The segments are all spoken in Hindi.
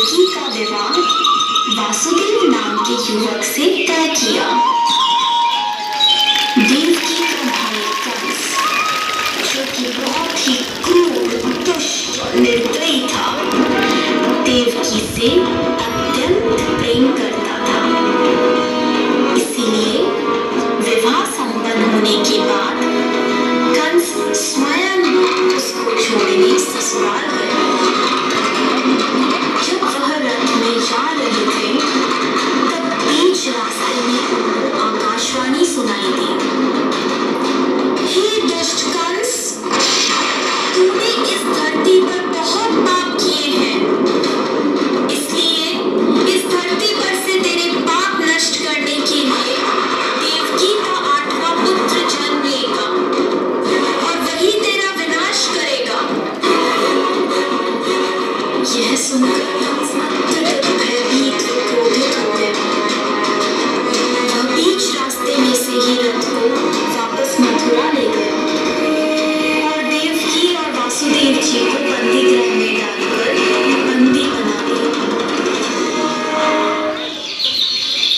देवकी का विवाह वासुदेव नाम के युवक से तय किया। देवकी का भाई कंस, जो कि बहुत ही क्रूर, दुष्ट और निर्दयी था, देवकी से अत्यंत प्रेम करता था। इसीलिए विवाह संपन्न होने के बाद कंस स्वयं उसको छोड़ने ससुराल गया। जब वह रथ में जा रहे थे, तब बीच रास्ते में उनको आकाशवाणी सुनाई दी। हे दुष्ट कंस, तूने इस धरती पर बहुत पाप किए हैं, इसलिए इस धरती पर से तेरे पाप नष्ट करने के लिए देवकी का 8वां पुत्र जन्म लेगा और वही तेरा विनाश करेगा। यह सुनकर कंस अत्यधिक भयभीत और क्रोधित हो गया। वह बीच रास्ते में से ही रथ को वापस मथुरा ले गया और देवकी और वासुदेव जी को बंदी गृह में डालकर बंदी बना दिया।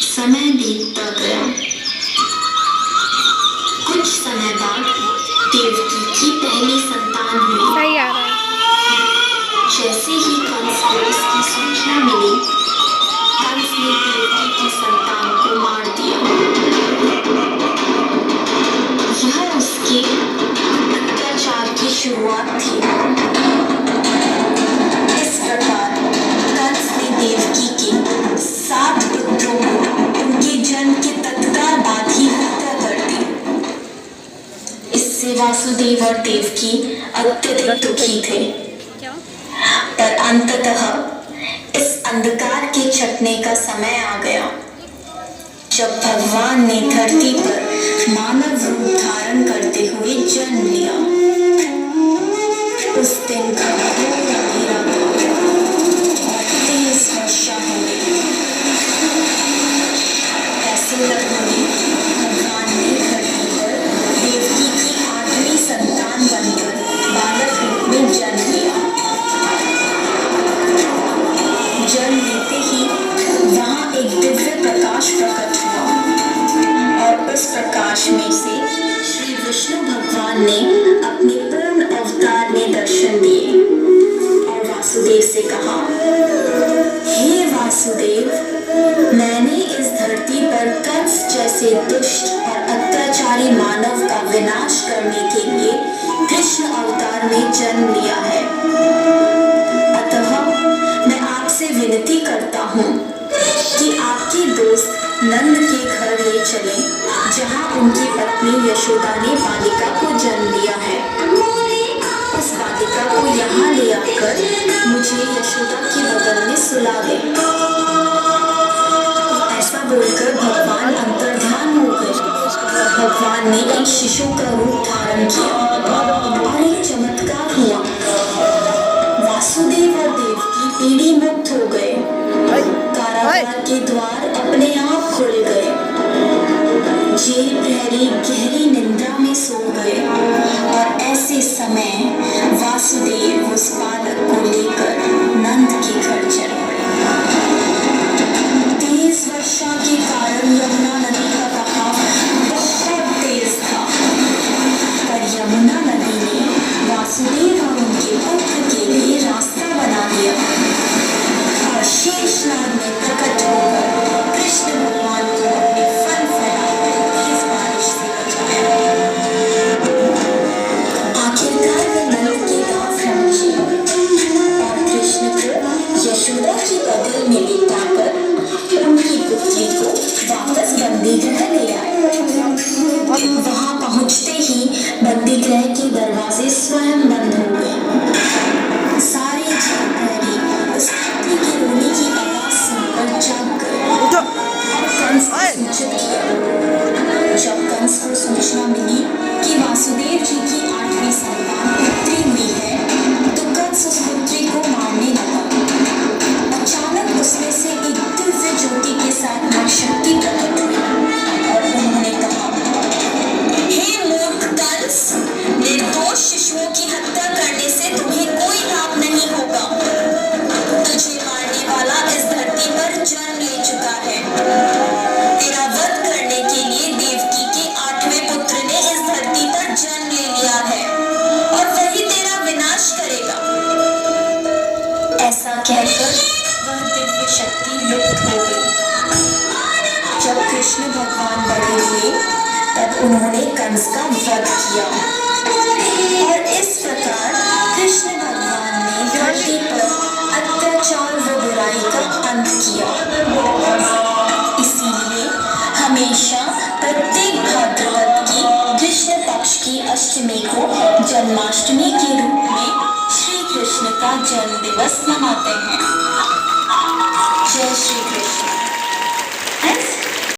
समय बीतता गया। कुछ समय बाद देवकी की पहली संतान हुई। सही आ रहा है। जैसे ही कंस को इसकी सूचना मिली, कंस ने देवकी की संतान को मार दिया। यह उसके अत्याचार की शुरुआत थी। इस प्रकार कंस ने देवकी के 7 पुत्रों को उनके जन्म के तत्काल बाद ही हत्या कर दी। इससे वासुदेव और देवकी अत्यधिक दुखी थे। पर अंततः इस अंधकार के छटने का समय आ गया, जब भगवान ने धरती पर मानव रूप धारण करते हुए जन्म लिया। उस दिन घोर अंधेरा था और तेज वर्षा हो गई। ऐसे लग्न में भगवान ने धरती पर देवकी की 8वीं संतान बनकर बालक रूप में जन्म लिया। जन्म लेते ही वहां एक दिव्य प्रकाश प्रकट हुआ और उस प्रकाश में से श्री विष्णु भगवान ने अपने पूर्ण अवतार में दर्शन दिए और वासुदेव से कहा, हे वासुदेव, मैंने इस धरती पर कंस जैसे दुष्ट और अत्याचारी मानव का विनाश करने के लिए कृष्ण अवतार में जन्म लिया है। से विनती करता हूँ कि आपके दोस्त नंद के घर ले चलें, जहाँ उनकी पत्नी यशोदा ने बालिका को जन्म दिया है। उस बालिका को यहाँ ले आकर मुझे यशोदा के बगल में सुला दें। ऐसा बोलकर भगवान अंतर्ध्यान हो गए। भगवान ने एक शिशु का रूप धारण किया और एक चमत्कार हुआ। वासुदेव और देवकी पीढ़ी मुक्त हो गए। कारागार के द्वार अपने आप खुल गए। जेल प्रहरी गहरी निंद्रा में सो गए और ऐसे समय वासुदेव उस बालक को लेकर नंद के घर चल पड़े। तेज वर्षा के कारण यमुना नदी का बहाव बहुत तेज था, पर यमुना नदी ने वासुदेव और उनके कृष्ण भगवान बड़े हुए तब उन्होंने कंस का वध किया और इस प्रकार कृष्ण भगवान ने धरती पर अत्याचार व बुराई का अंत किया। इसीलिए हमेशा प्रत्येक भाद्रपद की कृष्ण पक्ष की अष्टमी को जन्माष्टमी के रूप में श्री कृष्ण का जन्म दिवस मनाते हैं। जय श्री कृष्ण।